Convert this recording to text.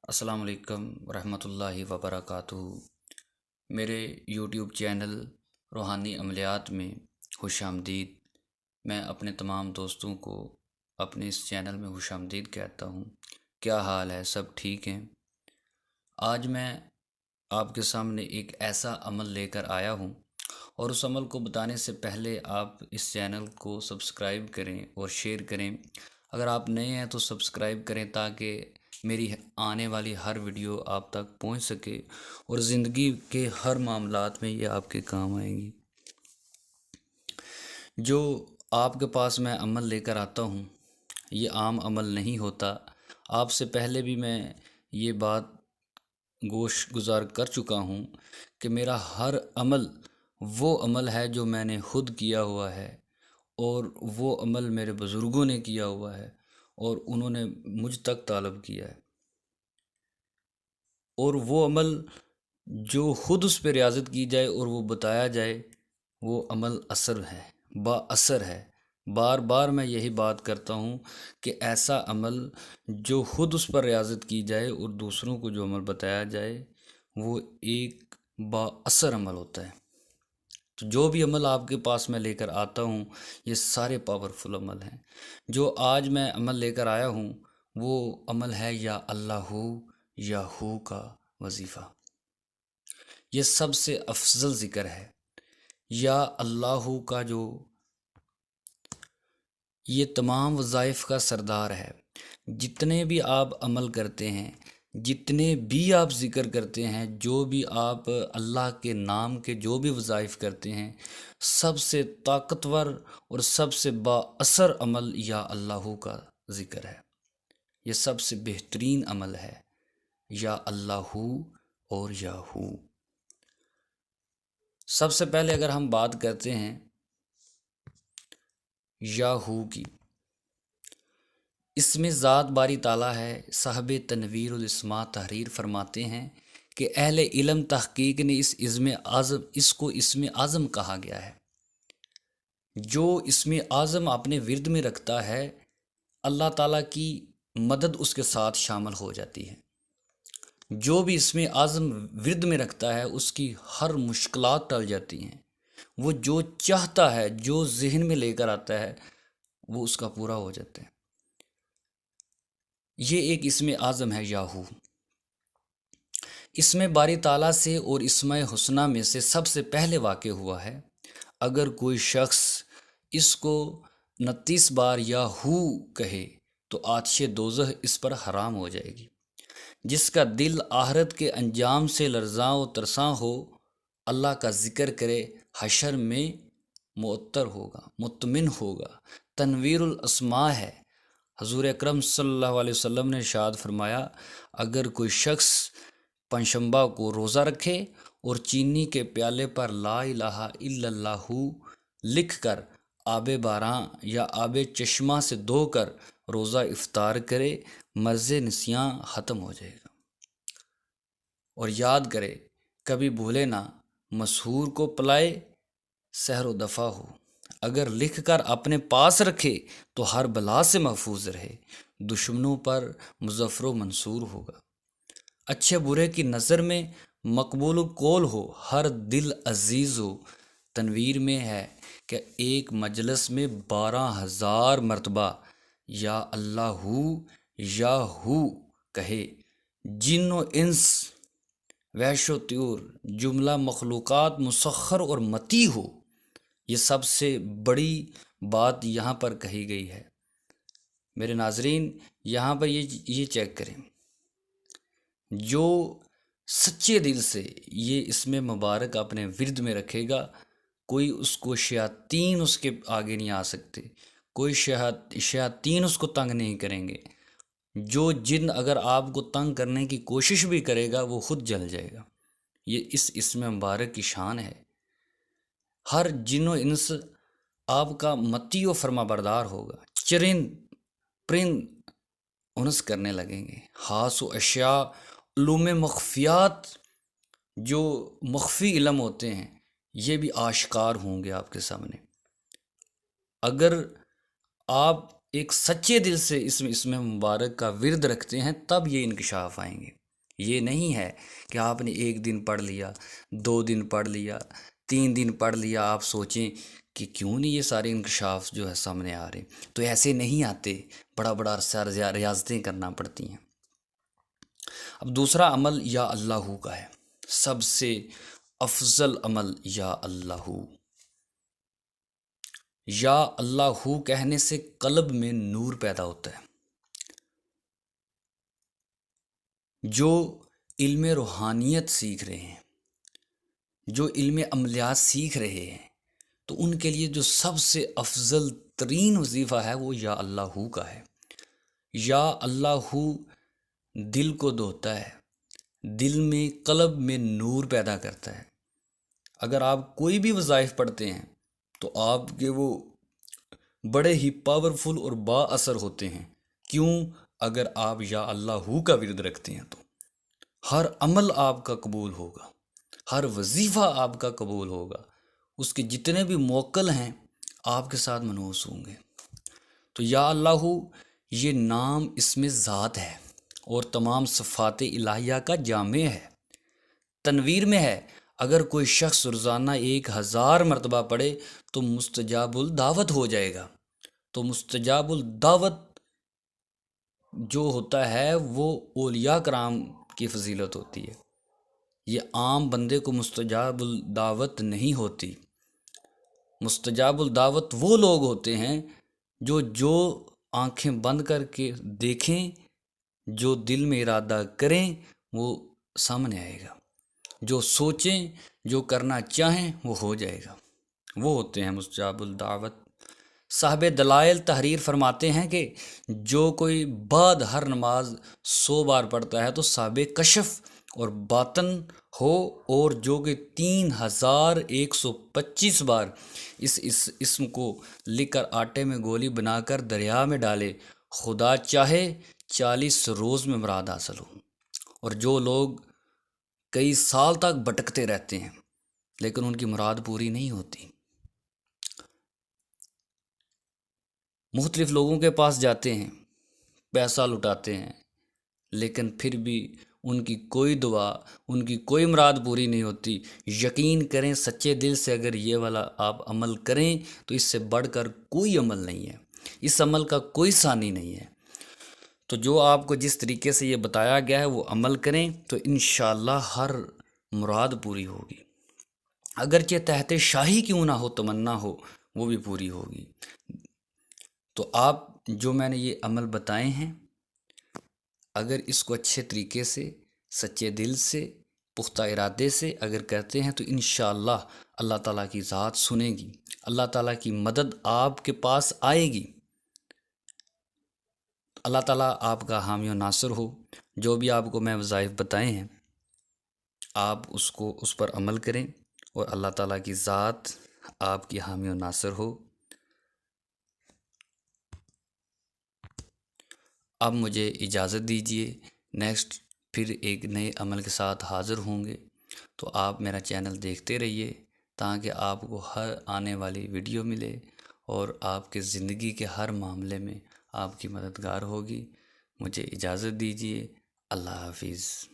السلام علیکم ورحمۃ اللہ وبرکاتہ۔ میرے یوٹیوب چینل روحانی عملیات میں خوش آمدید۔ میں اپنے تمام دوستوں کو اپنے اس چینل میں خوش آمدید کہتا ہوں۔ کیا حال ہے؟ سب ٹھیک ہیں؟ آج میں آپ کے سامنے ایک ایسا عمل لے کر آیا ہوں، اور اس عمل کو بتانے سے پہلے آپ اس چینل کو سبسکرائب کریں اور شیئر کریں۔ اگر آپ نئے ہیں تو سبسکرائب کریں تاکہ میری آنے والی ہر ویڈیو آپ تک پہنچ سکے اور زندگی کے ہر معاملات میں یہ آپ کے کام آئیں گی۔ جو آپ کے پاس میں عمل لے کر آتا ہوں، یہ عام عمل نہیں ہوتا۔ آپ سے پہلے بھی میں یہ بات گوش گزار کر چکا ہوں کہ میرا ہر عمل وہ عمل ہے جو میں نے خود کیا ہوا ہے، اور وہ عمل میرے بزرگوں نے کیا ہوا ہے اور انہوں نے مجھ تک طلب کیا ہے، اور وہ عمل جو خود اس پہ ریاضت کی جائے اور وہ بتایا جائے، وہ عمل اثر ہے، با اثر ہے۔ بار بار میں یہی بات کرتا ہوں کہ ایسا عمل جو خود اس پر ریاضت کی جائے اور دوسروں کو جو عمل بتایا جائے، وہ ایک با اثر عمل ہوتا ہے۔ تو جو بھی عمل آپ کے پاس میں لے کر آتا ہوں، یہ سارے پاورفل عمل ہیں۔ جو آج میں عمل لے کر آیا ہوں، وہ عمل ہے یا اللہ یا ہو کا وظیفہ۔ یہ سب سے افضل ذکر ہے۔ یا اللہ کا جو یہ تمام وظائف کا سردار ہے۔ جتنے بھی آپ عمل کرتے ہیں، جتنے بھی آپ ذکر کرتے ہیں، جو بھی آپ اللہ کے نام کے جو بھی وظائف کرتے ہیں، سب سے طاقتور اور سب سے با اثر عمل یا اللہ کا ذکر ہے۔ یہ سب سے بہترین عمل ہے، یا اللہ اور یا ہو۔ سب سے پہلے اگر ہم بات کرتے ہیں یا ہو کی، اس میں ذات باری تعالیٰ ہے۔ صاحب تنویر الاسماء تحریر فرماتے ہیں کہ اہل علم تحقیق نے اس کو اسم اعظم کہا گیا ہے۔ جو اسم اعظم اپنے ورد میں رکھتا ہے، اللہ تعالیٰ کی مدد اس کے ساتھ شامل ہو جاتی ہے۔ جو بھی اسم اعظم ورد میں رکھتا ہے، اس کی ہر مشکلات ٹل جاتی ہیں۔ وہ جو چاہتا ہے، جو ذہن میں لے کر آتا ہے، وہ اس کا پورا ہو جاتا ہے۔ یہ ایک اسم اعظم ہے یا ہو۔ اسم باری تعالیٰ سے اور اسماء حسنہ میں سے سب سے پہلے واقع ہوا ہے۔ اگر کوئی شخص اس کو 29 بار یا ہو کہے تو آتش دوزخ اس پر حرام ہو جائے گی۔ جس کا دل آخرت کے انجام سے لرزاں و ترساں ہو، اللہ کا ذکر کرے، حشر میں معطر ہوگا، مطمئن ہوگا۔ تنویر الاسماء ہے۔ حضور اکرم صلی اللہ علیہ وسلم نے ارشاد فرمایا، اگر کوئی شخص پنجشنبہ کو روزہ رکھے اور چینی کے پیالے پر لا الہ الا اللہ لکھ کر آب باراں یا آب چشمہ سے دھو کر روزہ افطار کرے، مرض نسیاں ختم ہو جائے گا۔ اور یاد کرے، کبھی بھولے نہ، مسحور کو پلائے سحر و دفع ہو۔ اگر لکھ کر اپنے پاس رکھے تو ہر بلا سے محفوظ رہے، دشمنوں پر مظفر و منصور ہوگا۔ اچھے برے کی نظر میں مقبول قول ہو، ہر دل عزیز ہو۔ تنویر میں ہے کہ ایک مجلس میں 12,000 مرتبہ یا اللہ یا ہو کہے، جن و انس، وحش و طیور، جملہ مخلوقات مسخر اور مطیع ہو۔ یہ سب سے بڑی بات یہاں پر کہی گئی ہے۔ میرے ناظرین، یہاں پر یہ چیک کریں، جو سچے دل سے یہ اسم مبارک اپنے ورد میں رکھے گا، کوئی اس کو شیاطین اس کے آگے نہیں آ سکتے، کوئی شیاطین اس کو تنگ نہیں کریں گے۔ جو جن اگر آپ کو تنگ کرنے کی کوشش بھی کرے گا، وہ خود جل جائے گا۔ یہ اس اسم مبارک کی شان ہے۔ ہر جن و انس آپ کا مطیع و فرما بردار ہوگا۔ چرند پرند انس کرنے لگیں گے۔ خاص و اشیاء، علوم مخفیات، جو مخفی علم ہوتے ہیں، یہ بھی آشکار ہوں گے آپ کے سامنے۔ اگر آپ ایک سچے دل سے اسم مبارک کا ورد رکھتے ہیں، تب یہ انکشاف آئیں گے۔ یہ نہیں ہے کہ آپ نے 1 دن پڑھ لیا، 2 دن پڑھ لیا، 3 دن پڑھ لیا، آپ سوچیں کہ کیوں نہیں یہ سارے انکشاف جو ہے سامنے آ رہے، تو ایسے نہیں آتے، بڑا بڑا عرصہ ریاضتیں کرنا پڑتی ہیں۔ اب دوسرا عمل یا اللہ کا ہے، سب سے افضل عمل یا اللہ۔ یا اللہ کہنے سے قلب میں نور پیدا ہوتا ہے۔ جو علم روحانیت سیکھ رہے ہیں، جو علم عملیات سیکھ رہے ہیں، تو ان کے لیے جو سب سے افضل ترین وظیفہ ہے وہ یا اللہ کا ہے۔ یا اللہ دل کو دھوتا ہے، دل میں قلب میں نور پیدا کرتا ہے۔ اگر آپ کوئی بھی وظائف پڑھتے ہیں تو آپ کے وہ بڑے ہی پاورفل اور با اثر ہوتے ہیں۔ کیوں؟ اگر آپ یا اللہ کا ورد رکھتے ہیں تو ہر عمل آپ کا قبول ہوگا، ہر وظیفہ آپ کا قبول ہوگا، اس کے جتنے بھی موکل ہیں آپ کے ساتھ منحوس ہوں گے۔ تو یا اللہ یہ نام اسم ذات ہے اور تمام صفات الہیہ کا جامع ہے۔ تنویر میں ہے، اگر کوئی شخص روزانہ 1000 مرتبہ پڑھے تو مستجاب الدعوت ہو جائے گا۔ تو مستجاب الدعوت جو ہوتا ہے وہ اولیاء کرام کی فضیلت ہوتی ہے، یہ عام بندے کو مستجاب الدعوت نہیں ہوتی۔ مستجاب الدعوت وہ لوگ ہوتے ہیں جو آنکھیں بند کر کے دیکھیں، جو دل میں ارادہ کریں وہ سامنے آئے گا، جو سوچیں، جو کرنا چاہیں وہ ہو جائے گا، وہ ہوتے ہیں مستجاب الدعوت۔ صاحب دلائل تحریر فرماتے ہیں کہ جو کوئی بعد ہر نماز 100 بار پڑھتا ہے تو صاحب کشف اور باطن ہو، اور جو کہ 3125 بار اس اسم کو لکھ کر آٹے میں گولی بنا کر دریا میں ڈالے، خدا چاہے 40 روز میں مراد حاصل ہو۔ اور جو لوگ کئی سال تک بھٹکتے رہتے ہیں لیکن ان کی مراد پوری نہیں ہوتی، مختلف لوگوں کے پاس جاتے ہیں، پیسہ لٹاتے ہیں، لیکن پھر بھی ان کی کوئی دعا، ان کی کوئی مراد پوری نہیں ہوتی، یقین کریں سچے دل سے اگر یہ والا آپ عمل کریں تو اس سے بڑھ کر کوئی عمل نہیں ہے، اس عمل کا کوئی ثانی نہیں ہے۔ تو جو آپ کو جس طریقے سے یہ بتایا گیا ہے وہ عمل کریں تو انشاءاللہ ہر مراد پوری ہوگی، اگرچہ تحت شاہی کیوں نہ ہو، تمنا ہو، وہ بھی پوری ہوگی۔ تو آپ جو میں نے یہ عمل بتائے ہیں، اگر اس کو اچھے طریقے سے، سچے دل سے، پختہ ارادے سے اگر کرتے ہیں تو انشاءاللہ اللہ تعالیٰ کی ذات سنے گی، اللہ تعالیٰ کی مدد آپ کے پاس آئے گی۔ اللہ تعالیٰ آپ کا حامی و ناصر ہو۔ جو بھی آپ کو میں وظائف بتائے ہیں آپ اس پر عمل کریں اور اللہ تعالیٰ کی ذات آپ کی حامی و ناصر ہو۔ اب مجھے اجازت دیجیے، نیکسٹ پھر ایک نئے عمل کے ساتھ حاضر ہوں گے، تو آپ میرا چینل دیکھتے رہیے تاکہ آپ کو ہر آنے والی ویڈیو ملے اور آپ کے زندگی کے ہر معاملے میں آپ کی مددگار ہوگی۔ مجھے اجازت دیجیے، اللہ حافظ۔